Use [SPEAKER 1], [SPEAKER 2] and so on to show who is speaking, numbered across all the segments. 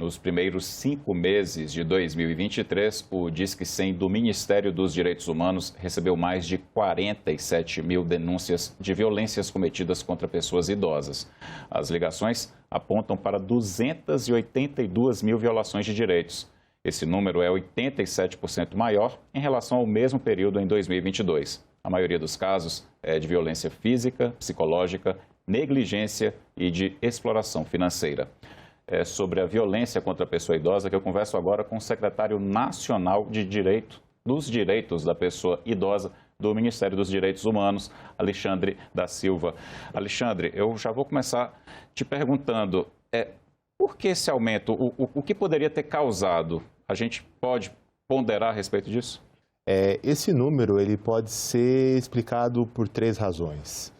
[SPEAKER 1] Nos primeiros 5 meses de 2023, o Disque 100 do Ministério dos Direitos Humanos recebeu mais de 47 mil denúncias de violências cometidas contra pessoas idosas. As ligações apontam para 282 mil violações de direitos. Esse número é 87% maior em relação ao mesmo período em 2022. A maioria dos casos é de violência física, psicológica, negligência e de exploração financeira. É sobre a violência contra a pessoa idosa que eu converso agora com o secretário nacional dos direitos da pessoa idosa do Ministério dos Direitos Humanos, Alexandre da Silva. Alexandre, eu já vou começar te perguntando, por que esse aumento? O que poderia ter causado? A gente pode ponderar a respeito disso?
[SPEAKER 2] Esse número ele pode ser explicado por 3 razões.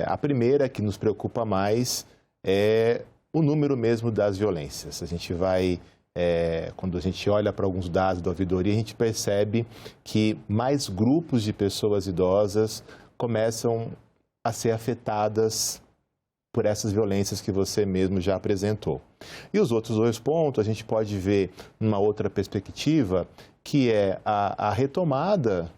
[SPEAKER 2] A primeira, que nos preocupa mais, é o número mesmo das violências. A gente vai, quando a gente olha para alguns dados da ouvidoria, a gente percebe que mais grupos de pessoas idosas começam a ser afetadas por essas violências que você mesmo já apresentou. E os outros 2 pontos a gente pode ver numa outra perspectiva, que é a retomada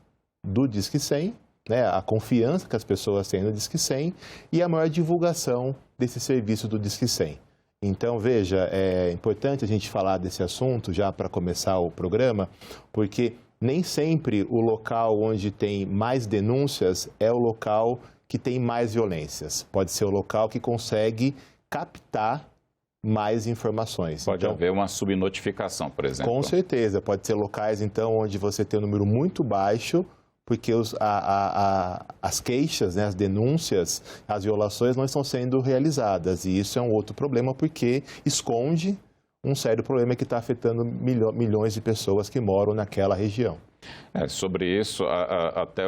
[SPEAKER 2] do Disque 100, né, a confiança que as pessoas têm no Disque 100 e a maior divulgação desse serviço do Disque 100. Então, veja, é importante a gente falar desse assunto já para começar o programa, porque nem sempre o local onde tem mais denúncias é o local que tem mais violências. Pode ser o local que consegue captar mais informações.
[SPEAKER 1] Pode haver uma subnotificação, por exemplo.
[SPEAKER 2] Com certeza. Pode ser locais, então, onde você tem um número muito baixo, porque as queixas, né, as denúncias, as violações não estão sendo realizadas. E isso é um outro problema, porque esconde um sério problema que está afetando milhões de pessoas que moram naquela região.
[SPEAKER 1] Sobre isso, até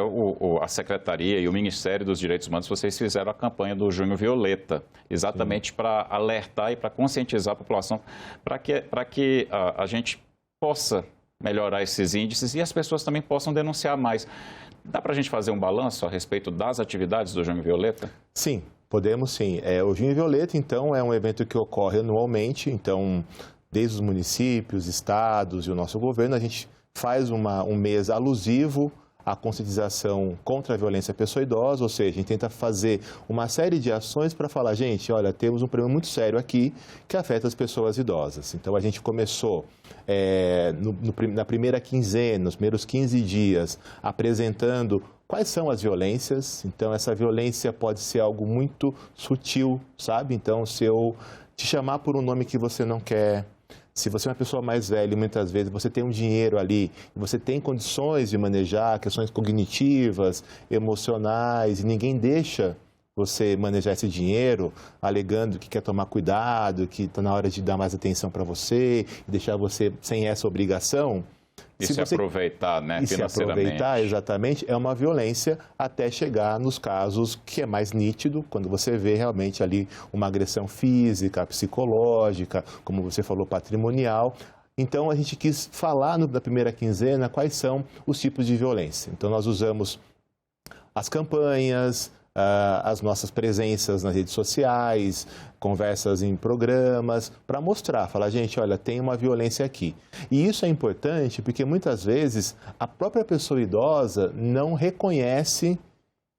[SPEAKER 1] a Secretaria e o Ministério dos Direitos Humanos, vocês fizeram a campanha do Junho Violeta, exatamente para alertar e para conscientizar a população, para que a gente possa melhorar esses índices e as pessoas também possam denunciar mais. Dá para a gente fazer um balanço a respeito das atividades do Junho Violeta?
[SPEAKER 2] Sim, podemos sim. O Junho Violeta, então, é um evento que ocorre anualmente, então, desde os municípios, estados e o nosso governo, a gente faz um mês alusivo à conscientização contra a violência à pessoa idosa, ou seja, a gente tenta fazer uma série de ações para falar, gente, olha, temos um problema muito sério aqui que afeta as pessoas idosas. Então, a gente começou na primeira quinzena, nos primeiros 15 dias, apresentando quais são as violências. Então, essa violência pode ser algo muito sutil, sabe? Então, se eu te chamar por um nome que você não quer, se você é uma pessoa mais velha, muitas vezes você tem um dinheiro ali, você tem condições de manejar questões cognitivas, emocionais, e ninguém deixa você manejar esse dinheiro, alegando que quer tomar cuidado, que está na hora de dar mais atenção para você, e deixar você sem essa obrigação.
[SPEAKER 1] E se aproveitar, né, financeiramente.
[SPEAKER 2] Se aproveitar, exatamente, é uma violência até chegar nos casos que é mais nítido, quando você vê realmente ali uma agressão física, psicológica, como você falou, patrimonial. Então, a gente quis falar na primeira quinzena quais são os tipos de violência. Então, nós usamos as campanhas, as nossas presenças nas redes sociais, conversas em programas, para mostrar, falar, gente, olha, tem uma violência aqui. E isso é importante porque muitas vezes a própria pessoa idosa não reconhece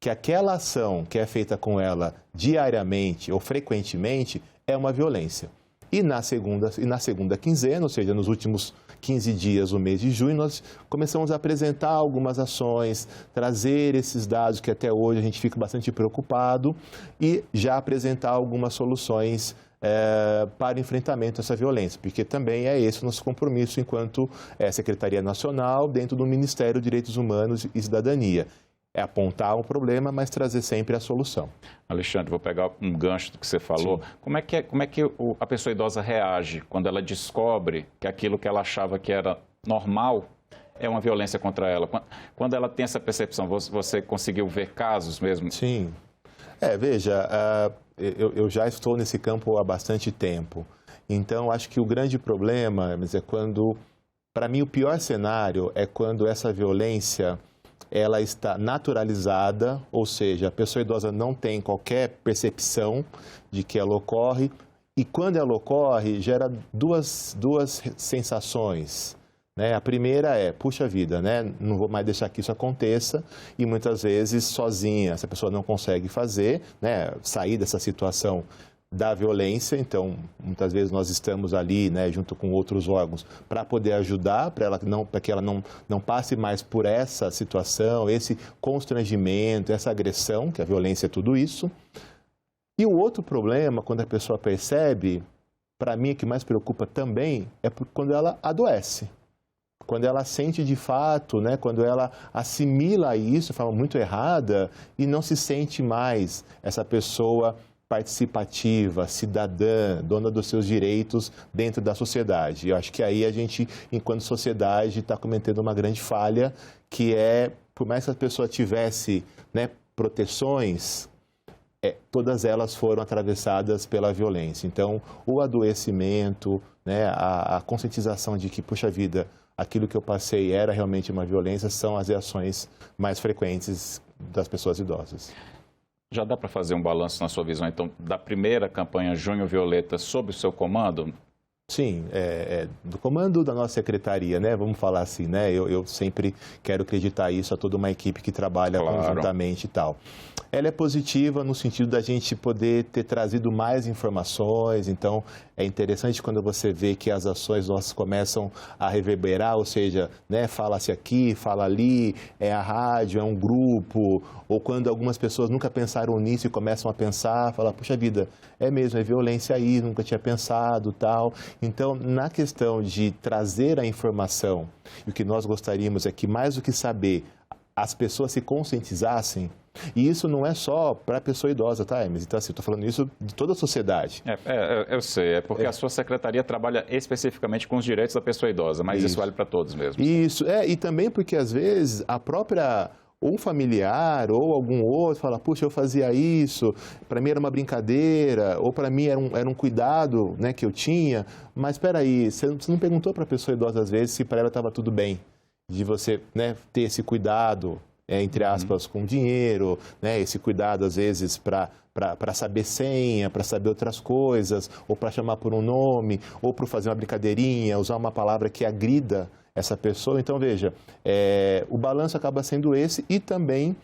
[SPEAKER 2] que aquela ação que é feita com ela diariamente ou frequentemente é uma violência. E na segunda quinzena, ou seja, nos últimos 15 dias do mês de junho, nós começamos a apresentar algumas ações, trazer esses dados que até hoje a gente fica bastante preocupado e já apresentar algumas soluções para enfrentamento a essa violência, porque também é esse o nosso compromisso enquanto Secretaria Nacional dentro do Ministério dos Direitos Humanos e Cidadania. É apontar o problema, mas trazer sempre a solução.
[SPEAKER 1] Alexandre, vou pegar um gancho do que você falou. Sim. Como é que a pessoa idosa reage quando ela descobre que aquilo que ela achava que era normal é uma violência contra ela? Quando ela tem essa percepção, você conseguiu ver casos mesmo?
[SPEAKER 2] Sim. Veja, eu já estou nesse campo há bastante tempo. Então, acho que o grande problema é quando, para mim, o pior cenário é quando essa violência ela está naturalizada, ou seja, a pessoa idosa não tem qualquer percepção de que ela ocorre E quando ela ocorre, gera duas sensações. Né? A primeira é, puxa vida, né? Não vou mais deixar que isso aconteça, e muitas vezes sozinha essa pessoa não consegue fazer, né? Sair dessa situação da violência. Então muitas vezes nós estamos ali, né, junto com outros órgãos para poder ajudar, para que ela não passe mais por essa situação, esse constrangimento, essa agressão, que a violência é tudo isso. E o outro problema, quando a pessoa percebe, para mim o que mais preocupa também é quando ela adoece. Quando ela sente de fato, né, quando ela assimila isso de forma muito errada e não se sente mais essa pessoa participativa, cidadã, dona dos seus direitos dentro da sociedade. Eu acho que aí a gente, enquanto sociedade, está cometendo uma grande falha, que é, por mais que a pessoa tivesse, né, proteções, todas elas foram atravessadas pela violência. Então, o adoecimento, né, a conscientização de que, puxa vida, aquilo que eu passei era realmente uma violência, são as reações mais frequentes das pessoas idosas.
[SPEAKER 1] Já dá para fazer um balanço na sua visão, então, da primeira campanha Junho Violeta sob o seu comando?
[SPEAKER 2] Sim, do comando da nossa secretaria, né? Vamos falar assim, né? Eu sempre quero acreditar isso a toda uma equipe que trabalha conjuntamente e tal. Ela é positiva no sentido da gente poder ter trazido mais informações, então é interessante quando você vê que as ações nossas começam a reverberar, ou seja, né, fala-se aqui, fala ali, é a rádio, é um grupo, ou quando algumas pessoas nunca pensaram nisso e começam a pensar, falar, puxa vida, é mesmo, é violência aí, nunca tinha pensado, tal. Então, na questão de trazer a informação, o que nós gostaríamos é que, mais do que saber, as pessoas se conscientizassem. E isso não é só para a pessoa idosa, tá, Hermes? Então, assim, eu estou falando isso de toda a sociedade.
[SPEAKER 1] Eu sei, é porque a sua secretaria trabalha especificamente com os direitos da pessoa idosa, mas isso vale para todos mesmo.
[SPEAKER 2] Isso, e também porque, às vezes, a própria... ou um familiar, ou algum outro, fala, puxa, eu fazia isso, para mim era uma brincadeira, ou para mim era um cuidado, né, que eu tinha, mas espera aí, você não perguntou para a pessoa idosa, às vezes, se para ela estava tudo bem, de você, né, ter esse cuidado, entre aspas, com dinheiro, né, esse cuidado, às vezes, para saber senha, para saber outras coisas, ou para chamar por um nome, ou para fazer uma brincadeirinha, usar uma palavra que agrida essa pessoa. Então, veja, o balanço acaba sendo esse, e também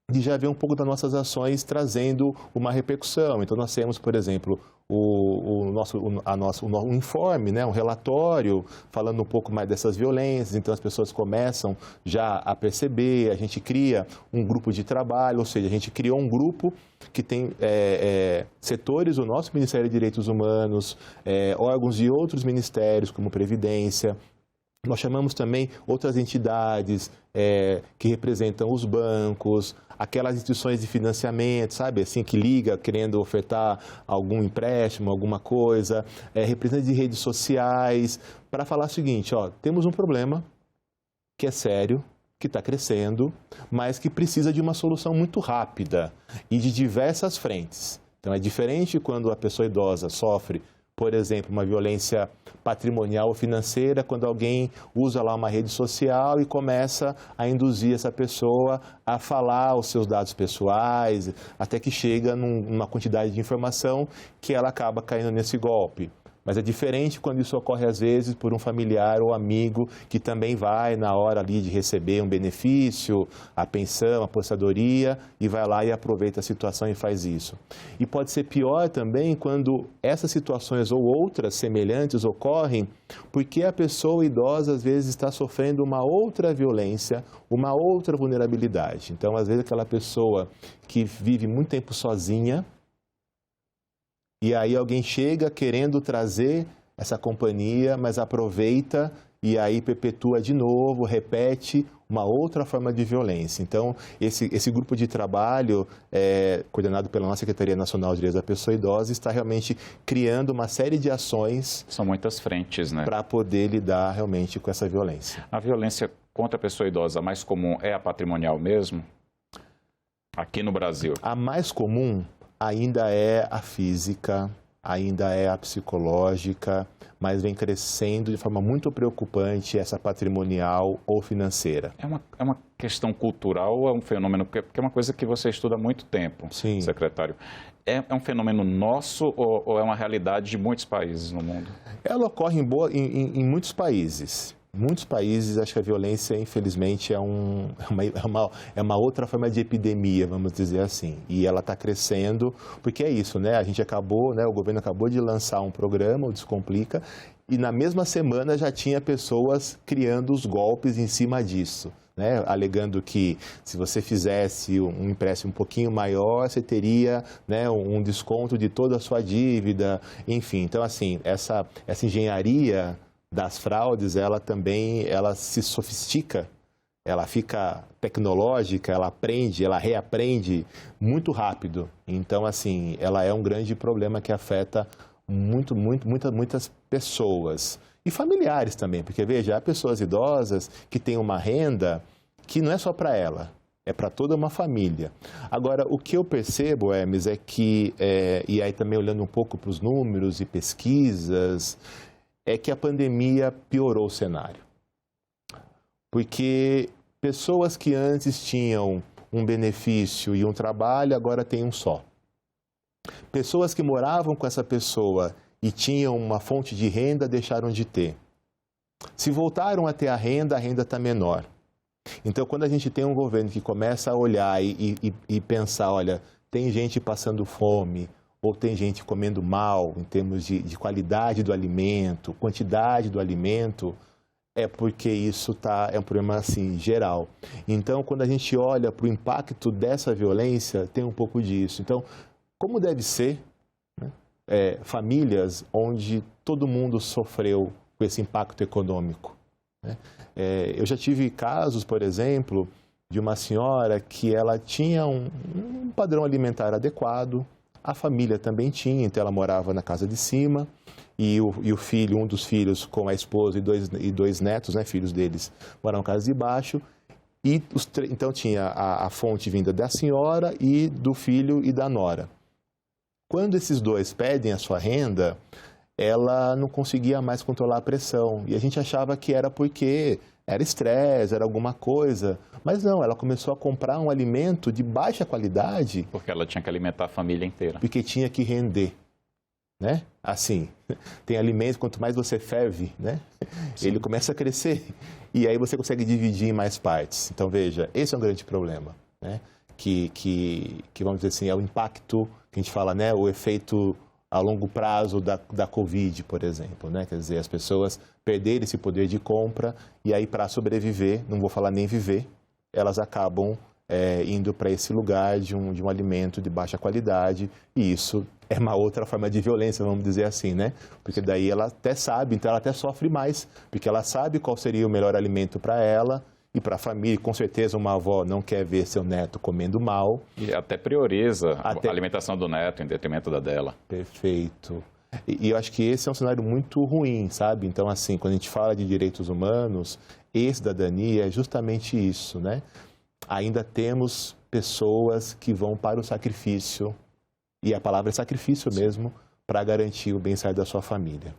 [SPEAKER 2] de já ver um pouco das nossas ações trazendo uma repercussão. Então, nós temos, por exemplo, o nosso informe, né, um relatório falando um pouco mais dessas violências. Então, as pessoas começam já a perceber, a gente cria um grupo de trabalho, ou seja, a gente criou um grupo que tem setores do nosso Ministério de Direitos Humanos, órgãos de outros ministérios, como Previdência. Nós chamamos também outras entidades que representam os bancos, aquelas instituições de financiamento, sabe, assim, que liga querendo ofertar algum empréstimo, alguma coisa, representantes de redes sociais, para falar o seguinte, ó, temos um problema que é sério, que está crescendo, mas que precisa de uma solução muito rápida e de diversas frentes. Então, é diferente quando a pessoa idosa sofre, por exemplo, uma violência patrimonial ou financeira, quando alguém usa lá uma rede social e começa a induzir essa pessoa a falar os seus dados pessoais, até que chega numa quantidade de informação que ela acaba caindo nesse golpe. Mas é diferente quando isso ocorre, às vezes, por um familiar ou amigo que também vai na hora ali de receber um benefício, a pensão, a aposentadoria, e vai lá e aproveita a situação e faz isso. E pode ser pior também quando essas situações ou outras semelhantes ocorrem porque a pessoa idosa, às vezes, está sofrendo uma outra violência, uma outra vulnerabilidade. Então, às vezes, aquela pessoa que vive muito tempo sozinha, e aí alguém chega querendo trazer essa companhia, mas aproveita e aí perpetua de novo, repete uma outra forma de violência. Então, esse grupo de trabalho, coordenado pela nossa Secretaria Nacional de Direitos da Pessoa Idosa, está realmente criando uma série de ações...
[SPEAKER 1] São muitas frentes, né?
[SPEAKER 2] ...para poder lidar realmente com essa violência.
[SPEAKER 1] A violência contra a pessoa idosa mais comum é a patrimonial mesmo? Aqui no Brasil?
[SPEAKER 2] A mais comum ainda é a física, ainda é a psicológica, mas vem crescendo de forma muito preocupante essa patrimonial ou financeira.
[SPEAKER 1] É uma questão cultural ou é um fenômeno, porque é uma coisa que você estuda há muito tempo,
[SPEAKER 2] Sim.
[SPEAKER 1] Secretário. É um fenômeno nosso ou é uma realidade de muitos países no mundo?
[SPEAKER 2] Ela ocorre em muitos países. Muitos países, acho que a violência, infelizmente, é uma outra forma de epidemia, vamos dizer assim. E ela está crescendo, porque é isso, né? A gente acabou, né? O governo acabou de lançar um programa, o Descomplica, e na mesma semana já tinha pessoas criando os golpes em cima disso, né? Alegando que se você fizesse um empréstimo um pouquinho maior, você teria, né, um desconto de toda a sua dívida, enfim. Então, assim, essa engenharia das fraudes, ela se sofistica, ela fica tecnológica, ela aprende, ela reaprende muito rápido. Então, assim, ela é um grande problema que afeta muitas pessoas. E familiares também, porque, veja, há pessoas idosas que têm uma renda que não é só para ela, é para toda uma família. Agora, o que eu percebo, Hermes, é que, e aí também olhando um pouco para os números e pesquisas, é que a pandemia piorou o cenário. Porque pessoas que antes tinham um benefício e um trabalho, agora têm um só. Pessoas que moravam com essa pessoa e tinham uma fonte de renda, deixaram de ter. Se voltaram a ter a renda está menor. Então, quando a gente tem um governo que começa a olhar e pensar, olha, tem gente passando fome, ou tem gente comendo mal em termos de qualidade do alimento, quantidade do alimento, é porque isso é um problema assim, geral. Então, quando a gente olha para o impacto dessa violência, tem um pouco disso. Então, como deve ser, né, famílias onde todo mundo sofreu com esse impacto econômico, né? Eu já tive casos, por exemplo, de uma senhora que ela tinha um padrão alimentar adequado, a família também tinha, então ela morava na casa de cima, e o filho, um dos filhos com a esposa e dois netos, né, filhos deles, moravam na casa de baixo, e então tinha a fonte vinda da senhora e do filho e da nora. Quando esses dois pedem a sua renda, ela não conseguia mais controlar a pressão. E a gente achava que era porque era estresse, era alguma coisa. Mas não, ela começou a comprar um alimento de baixa qualidade.
[SPEAKER 1] Porque ela tinha que alimentar a família inteira.
[SPEAKER 2] Porque tinha que render, né? Assim, tem alimentos, quanto mais você ferve, né? Sim. Ele começa a crescer. E aí você consegue dividir em mais partes. Então, veja, esse é um grande problema, né? Que vamos dizer assim, é o impacto, que a gente fala, né? O efeito a longo prazo da Covid, por exemplo, né? Quer dizer, as pessoas perderem esse poder de compra e aí para sobreviver, não vou falar nem viver, elas acabam indo para esse lugar de um alimento de baixa qualidade, e isso é uma outra forma de violência, vamos dizer assim, né? Porque daí ela até sabe, então ela até sofre mais, porque ela sabe qual seria o melhor alimento para ela e para a família. Com certeza uma avó não quer ver seu neto comendo mal.
[SPEAKER 1] E até prioriza a alimentação do neto em detrimento da dela.
[SPEAKER 2] Perfeito. E eu acho que esse é um cenário muito ruim, sabe? Então, assim, quando a gente fala de direitos humanos e cidadania, é justamente isso, né? Ainda temos pessoas que vão para o sacrifício, e a palavra é sacrifício mesmo, para garantir o bem-estar da sua família.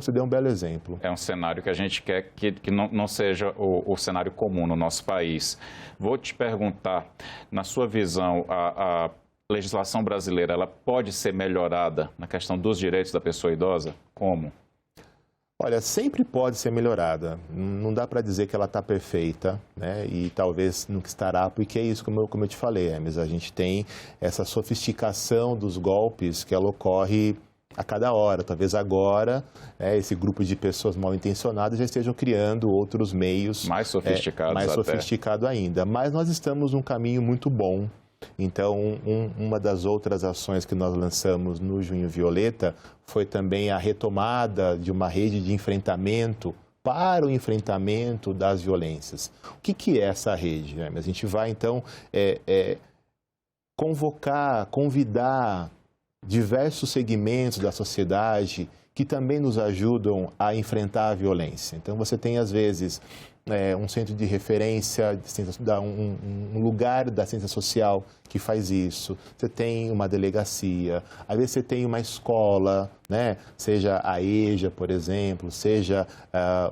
[SPEAKER 2] Você deu um belo exemplo. É
[SPEAKER 1] um cenário que a gente quer que não seja o cenário comum no nosso país. Vou te perguntar, na sua visão, a legislação brasileira, ela pode ser melhorada na questão dos direitos da pessoa idosa? Como?
[SPEAKER 2] Olha, sempre pode ser melhorada. Não dá para dizer que ela está perfeita, né? E talvez nunca estará, porque é isso, como eu te falei, Hermes, a gente tem essa sofisticação dos golpes que ela ocorre a cada hora. Talvez agora esse grupo de pessoas mal intencionadas já estejam criando outros meios
[SPEAKER 1] mais sofisticados,
[SPEAKER 2] mais sofisticado ainda. Mas nós estamos num caminho muito bom. Então, uma das outras ações que nós lançamos no Junho Violeta foi também a retomada de uma rede de enfrentamento para o enfrentamento das violências. O que é essa rede? A gente vai, então, convidar diversos segmentos da sociedade que também nos ajudam a enfrentar a violência. Então, você tem, às vezes, um centro de referência, um lugar da ciência social que faz isso. Você tem uma delegacia, às vezes você tem uma escola, né? Seja a EJA, por exemplo, seja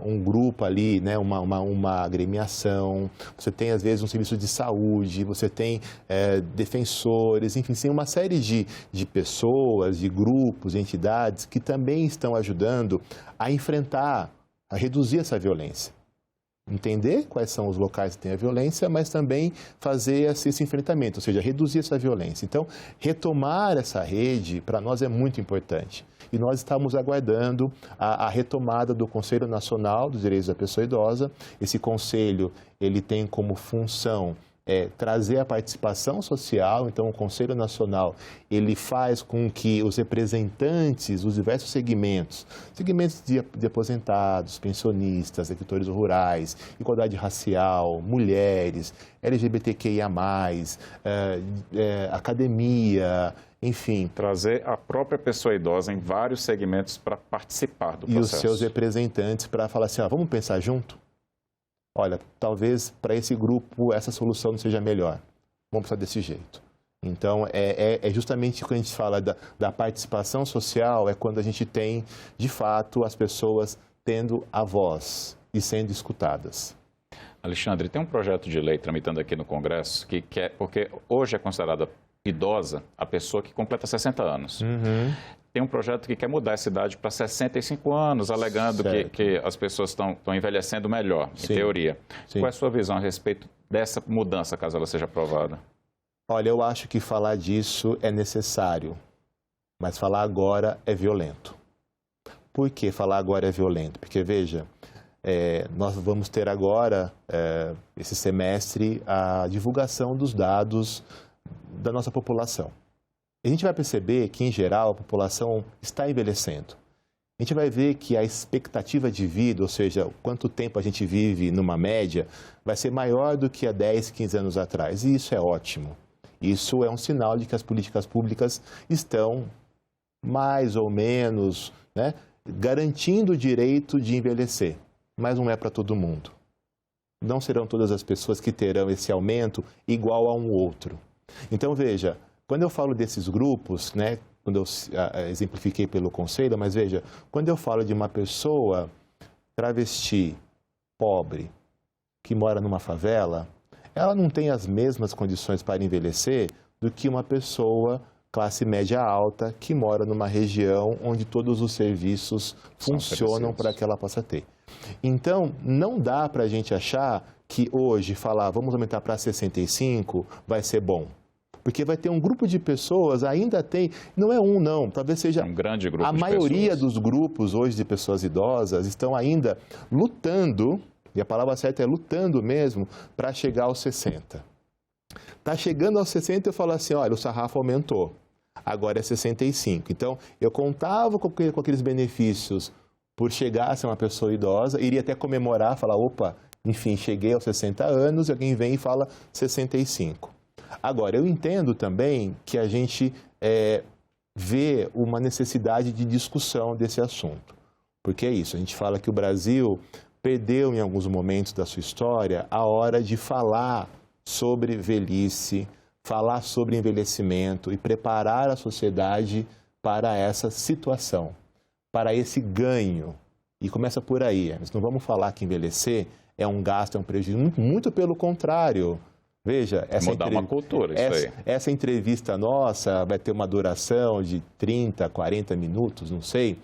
[SPEAKER 2] um grupo ali, né? uma agremiação. Você tem, às vezes, um serviço de saúde, você tem defensores, enfim, tem uma série de pessoas, de grupos, de entidades que também estão ajudando a enfrentar, a reduzir essa violência. Entender quais são os locais que têm a violência, mas também fazer esse enfrentamento, ou seja, reduzir essa violência. Então, retomar essa rede, para nós, é muito importante. E nós estamos aguardando a retomada do Conselho Nacional dos Direitos da Pessoa Idosa. Esse conselho, ele tem como função trazer a participação social. Então, o Conselho Nacional, ele faz com que os representantes dos diversos segmentos de aposentados, pensionistas, agricultores rurais, igualdade racial, mulheres, LGBTQIA+, academia, enfim.
[SPEAKER 1] Trazer a própria pessoa idosa em vários segmentos para participar do processo.
[SPEAKER 2] E os seus representantes para falar assim, vamos pensar junto? Olha, talvez para esse grupo essa solução não seja melhor. Vamos pensar desse jeito. Então, é justamente quando a gente fala da participação social, é quando a gente tem, de fato, as pessoas tendo a voz e sendo escutadas.
[SPEAKER 1] Alexandre, tem um projeto de lei tramitando aqui no Congresso que quer, porque hoje é considerada idosa a pessoa que completa 60 anos.
[SPEAKER 2] Uhum.
[SPEAKER 1] Tem um projeto que quer mudar essa idade para 65 anos, alegando que as pessoas estão envelhecendo melhor, em teoria.
[SPEAKER 2] Sim.
[SPEAKER 1] Qual é a sua visão a respeito dessa mudança, caso ela seja aprovada?
[SPEAKER 2] Olha, eu acho que falar disso é necessário, mas falar agora é violento. Por que falar agora é violento? Porque, veja, nós vamos ter agora, esse semestre, a divulgação dos dados da nossa população. A gente vai perceber que, em geral, a população está envelhecendo. A gente vai ver que a expectativa de vida, ou seja, quanto tempo a gente vive numa média, vai ser maior do que há 10, 15 anos atrás. E isso é ótimo. Isso é um sinal de que as políticas públicas estão, mais ou menos, né, garantindo o direito de envelhecer. Mas não é para todo mundo. Não serão todas as pessoas que terão esse aumento igual a um outro. Então, veja, quando eu falo desses grupos, né, quando eu exemplifiquei pelo conselho, mas veja, quando eu falo de uma pessoa travesti, pobre, que mora numa favela, ela não tem as mesmas condições para envelhecer do que uma pessoa classe média alta que mora numa região onde todos os serviços funcionam para que ela possa ter. Então, não dá para a gente achar que hoje falar vamos aumentar para 65 vai ser bom. Porque vai ter um grupo de pessoas, ainda tem, não é um não, talvez seja
[SPEAKER 1] um grande grupo
[SPEAKER 2] a maioria dos grupos hoje de pessoas idosas estão ainda lutando, e a palavra certa é lutando mesmo, para chegar aos 60. Está chegando aos 60 eu falo assim, olha, o sarrafo aumentou, agora é 65. Então, eu contava com aqueles benefícios por chegar a ser uma pessoa idosa, iria até comemorar, falar, opa, enfim, cheguei aos 60 anos, e alguém vem e fala 65. Agora, eu entendo também que a gente vê uma necessidade de discussão desse assunto. Porque é isso, a gente fala que o Brasil perdeu em alguns momentos da sua história a hora de falar sobre velhice, falar sobre envelhecimento e preparar a sociedade para essa situação, para esse ganho. E começa por aí, nós não vamos falar que envelhecer é um gasto, é um prejuízo, muito pelo contrário. Veja,
[SPEAKER 1] mudar uma cultura, isso aí.
[SPEAKER 2] Essa entrevista nossa vai ter uma duração de 30, 40 minutos, não sei,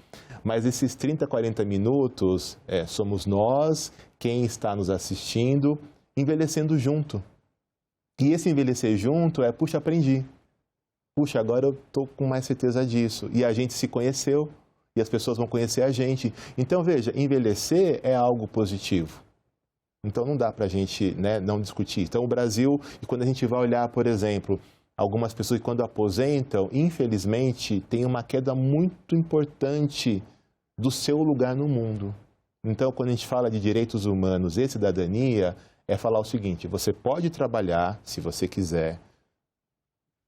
[SPEAKER 2] mas esses 30, 40 minutos somos nós, quem está nos assistindo, envelhecendo junto. E esse envelhecer junto puxa, aprendi. Puxa, agora eu estou com mais certeza disso. E a gente se conheceu, e as pessoas vão conhecer a gente. Então, veja, envelhecer é algo positivo. Então, não dá para a gente não discutir. Então, o Brasil, e quando a gente vai olhar, por exemplo, algumas pessoas que quando aposentam, infelizmente, tem uma queda muito importante do seu lugar no mundo. Então, quando a gente fala de direitos humanos e cidadania, é falar o seguinte, você pode trabalhar, se você quiser,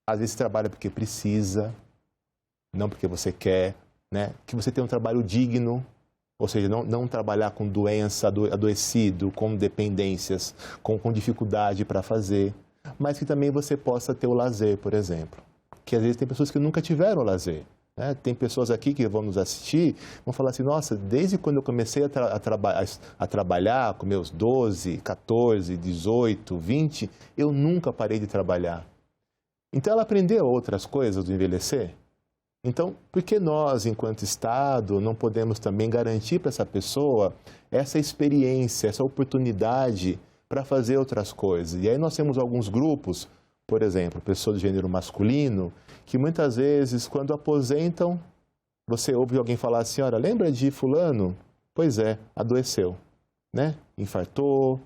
[SPEAKER 2] às vezes trabalha porque precisa, não porque você quer, né? Que você tenha um trabalho digno, ou seja, não trabalhar com doença, adoecido, com dependências, com dificuldade para fazer, mas que também você possa ter o lazer, por exemplo. Que às vezes tem pessoas que nunca tiveram lazer. Né? Tem pessoas aqui que vão nos assistir, vão falar assim, nossa, desde quando eu comecei a trabalhar, com meus 12, 14, 18, 20, eu nunca parei de trabalhar. Então ela aprendeu outras coisas do envelhecer. Então, por que nós, enquanto Estado, não podemos também garantir para essa pessoa essa experiência, essa oportunidade para fazer outras coisas? E aí nós temos alguns grupos, por exemplo, pessoas do gênero masculino, que muitas vezes, quando aposentam, você ouve alguém falar assim, olha, lembra de fulano? Pois é, adoeceu, né? Infartou,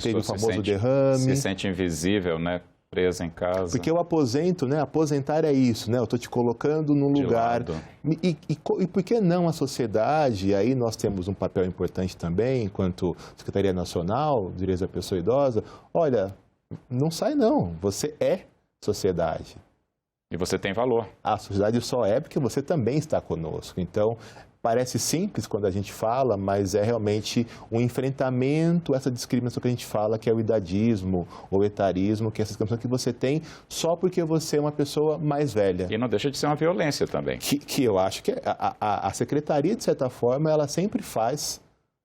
[SPEAKER 2] teve o famoso derrame.
[SPEAKER 1] Se sente invisível, né? Presa em casa.
[SPEAKER 2] Porque eu aposento, né? Aposentar é isso, né? Eu estou te colocando num lugar. E por que não a sociedade? E aí nós temos um papel importante também, enquanto Secretaria Nacional de Direitos da Pessoa Idosa. Olha, não sai não, você é sociedade.
[SPEAKER 1] E você tem valor.
[SPEAKER 2] A sociedade só é porque você também está conosco. Então, parece simples quando a gente fala, mas é realmente um enfrentamento a essa discriminação que a gente fala, que é o idadismo ou etarismo, que é essa discriminação que você tem só porque você é uma pessoa mais velha.
[SPEAKER 1] E não deixa de ser uma violência também.
[SPEAKER 2] Que eu acho que a secretaria, de certa forma, ela sempre faz,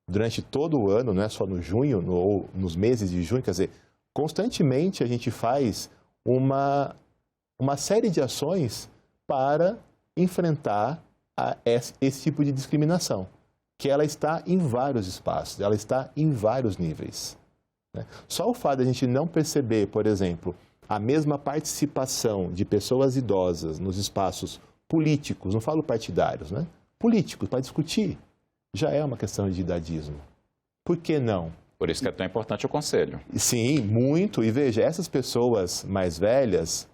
[SPEAKER 2] durante todo o ano, não é só no junho, ou nos meses de junho, quer dizer, constantemente a gente faz uma série de ações para enfrentar esse tipo de discriminação, que ela está em vários espaços, ela está em vários níveis. Né? Só o fato de a gente não perceber, por exemplo, a mesma participação de pessoas idosas nos espaços políticos, não falo partidários, né? Políticos, para discutir, já é uma questão de idadismo. Por que não?
[SPEAKER 1] Por isso que é tão importante o conselho.
[SPEAKER 2] Sim, muito. E veja, essas pessoas mais velhas,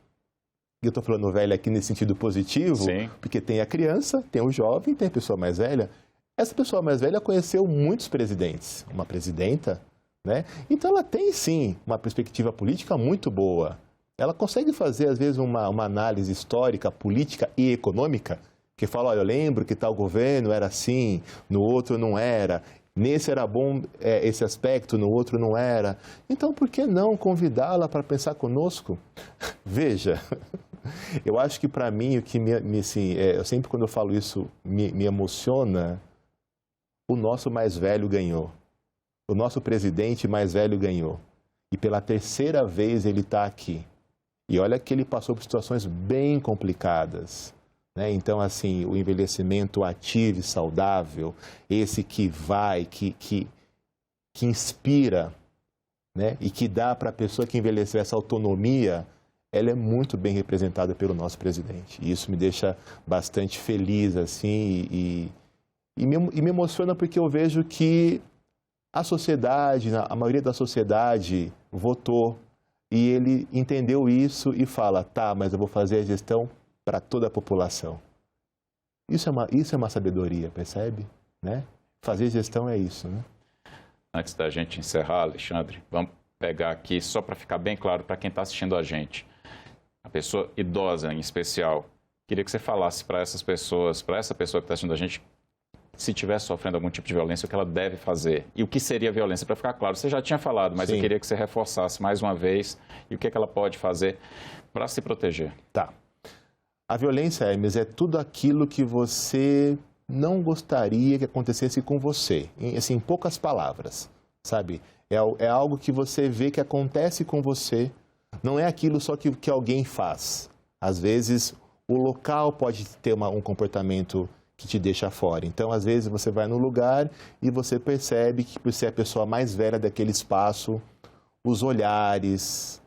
[SPEAKER 2] eu estou falando velha aqui nesse sentido positivo,
[SPEAKER 1] sim,
[SPEAKER 2] porque tem a criança, tem o jovem, tem a pessoa mais velha. Essa pessoa mais velha conheceu muitos presidentes, uma presidenta, né? Então ela tem sim uma perspectiva política muito boa. Ela consegue fazer, às vezes, uma análise histórica, política e econômica, que fala, olha, eu lembro que tal governo era assim, no outro não era. Nesse era bom esse aspecto, no outro não era. Então, por que não convidá-la para pensar conosco? Veja, eu acho que para mim, o que eu sempre quando eu falo isso me emociona, o nosso mais velho ganhou. O nosso presidente mais velho ganhou. E pela terceira vez ele está aqui. E olha que ele passou por situações bem complicadas. Né? Então, assim, o envelhecimento ativo e saudável, esse que vai, que inspira, né? E que dá para a pessoa que envelheceu essa autonomia, ela é muito bem representada pelo nosso presidente. E isso me deixa bastante feliz, assim, e me emociona porque eu vejo que a sociedade, a maioria da sociedade votou e ele entendeu isso e fala, tá, mas eu vou fazer a gestão para toda a população. Isso é uma sabedoria, percebe? Né? Fazer gestão é isso. Né?
[SPEAKER 1] Antes da gente encerrar, Alexandre, vamos pegar aqui, só para ficar bem claro para quem está assistindo a gente. A pessoa idosa, em especial, queria que você falasse para essas pessoas, para essa pessoa que está assistindo a gente, se estiver sofrendo algum tipo de violência, o que ela deve fazer. E o que seria violência, para ficar claro. Você já tinha falado, mas sim, eu queria que você reforçasse mais uma vez e o que ela pode fazer para se proteger.
[SPEAKER 2] Tá. A violência, Hermes, é tudo aquilo que você não gostaria que acontecesse com você. Assim, em poucas palavras, sabe? É algo que você vê que acontece com você, não é aquilo só que alguém faz. Às vezes, o local pode ter um comportamento que te deixa fora. Então, às vezes, você vai no lugar e você percebe que, por ser a pessoa mais velha daquele espaço, os olhares,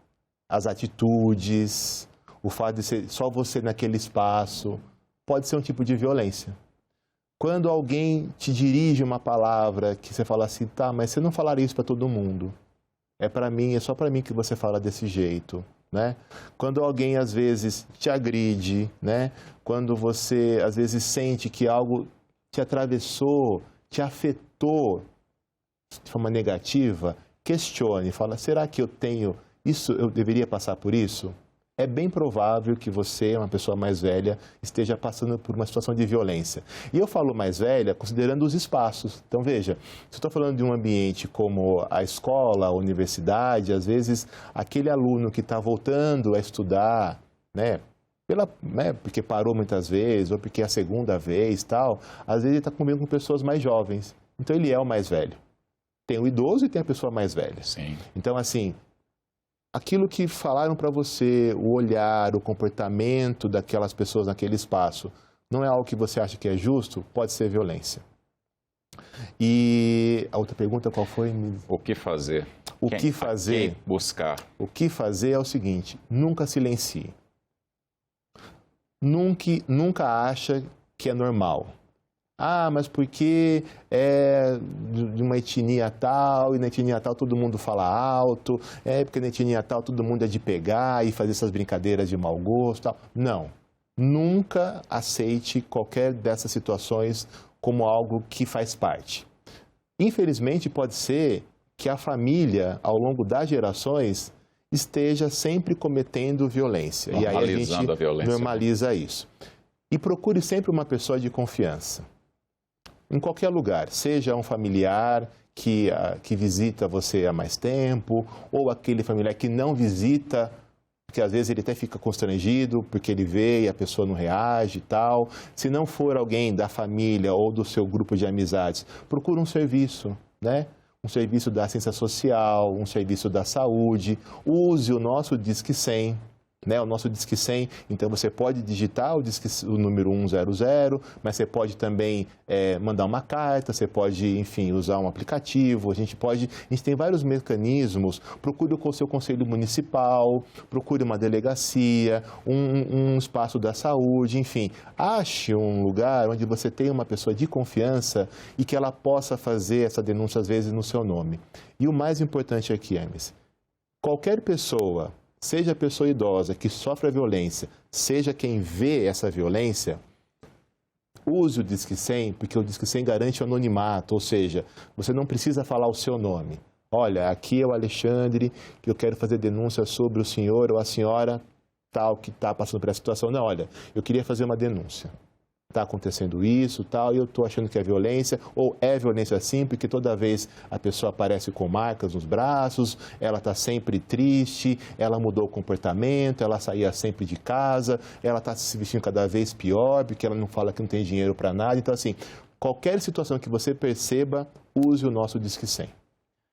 [SPEAKER 2] as atitudes, o fato de ser só você naquele espaço, pode ser um tipo de violência. Quando alguém te dirige uma palavra que você fala assim, tá, mas você não falaria isso para todo mundo. É só para mim que você fala desse jeito, né? Quando alguém, às vezes, te agride, né? Quando você, às vezes, sente que algo te atravessou, te afetou de forma negativa, questione, fala, será que eu deveria passar por isso? é bem provável que você, uma pessoa mais velha, esteja passando por uma situação de violência. E eu falo mais velha considerando os espaços. Então, veja, se eu estou falando de um ambiente como a escola, a universidade, às vezes aquele aluno que está voltando a estudar, né, porque parou muitas vezes, ou porque é a segunda vez, tal, às vezes ele está convivendo com pessoas mais jovens. Então, ele é o mais velho. Tem o idoso e tem a pessoa mais velha.
[SPEAKER 1] Sim.
[SPEAKER 2] Então, assim, aquilo que falaram para você, o olhar, o comportamento daquelas pessoas naquele espaço, não é algo que você acha que é justo, pode ser violência. E a outra pergunta qual foi?
[SPEAKER 1] O que fazer?
[SPEAKER 2] O que fazer?
[SPEAKER 1] Quem buscar?
[SPEAKER 2] O que fazer é o seguinte, nunca silencie. Nunca acha que é normal. Ah, mas porque é de uma etnia tal, e na etnia tal todo mundo fala alto, porque na etnia tal todo mundo é de pegar e fazer essas brincadeiras de mau gosto, tal. Não, nunca aceite qualquer dessas situações como algo que faz parte. Infelizmente, pode ser que a família, ao longo das gerações, esteja sempre cometendo violência. E aí a gente
[SPEAKER 1] a violência.
[SPEAKER 2] normaliza isso. E procure sempre uma pessoa de confiança. Em qualquer lugar, seja um familiar que visita você há mais tempo, ou aquele familiar que não visita, porque às vezes ele até fica constrangido, porque ele vê e a pessoa não reage e tal. Se não for alguém da família ou do seu grupo de amizades, procure um serviço, né? Um serviço da assistência social, um serviço da saúde. Use o nosso Disque 100. O nosso Disque 100, então você pode digitar o número 100, mas você pode também mandar uma carta, você pode, enfim, usar um aplicativo, a gente tem vários mecanismos, procure com o seu conselho municipal, procure uma delegacia, um espaço da saúde, enfim, ache um lugar onde você tenha uma pessoa de confiança e que ela possa fazer essa denúncia, às vezes, no seu nome. E o mais importante aqui, Hermes, qualquer pessoa, seja a pessoa idosa que sofre a violência, seja quem vê essa violência, use o Disque 100, porque o Disque 100 garante o anonimato, ou seja, você não precisa falar o seu nome. Olha, aqui é o Alexandre, que eu quero fazer denúncia sobre o senhor ou a senhora tal que está passando por essa situação. Não, olha, eu queria fazer uma denúncia. Está acontecendo isso, tal, e eu estou achando que é violência, ou é violência sim, porque toda vez a pessoa aparece com marcas nos braços, ela está sempre triste, ela mudou o comportamento, ela saía sempre de casa, ela está se vestindo cada vez pior, porque ela não fala que não tem dinheiro para nada. Então, assim, qualquer situação que você perceba, use o nosso Disque 100.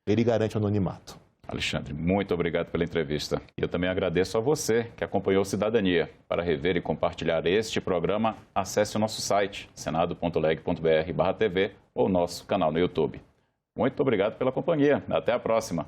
[SPEAKER 2] Ele garante o anonimato.
[SPEAKER 1] Alexandre, muito obrigado pela entrevista. E eu também agradeço a você que acompanhou Cidadania. Para rever e compartilhar este programa, acesse o nosso site, senado.leg.br/tv ou nosso canal no YouTube. Muito obrigado pela companhia. Até a próxima.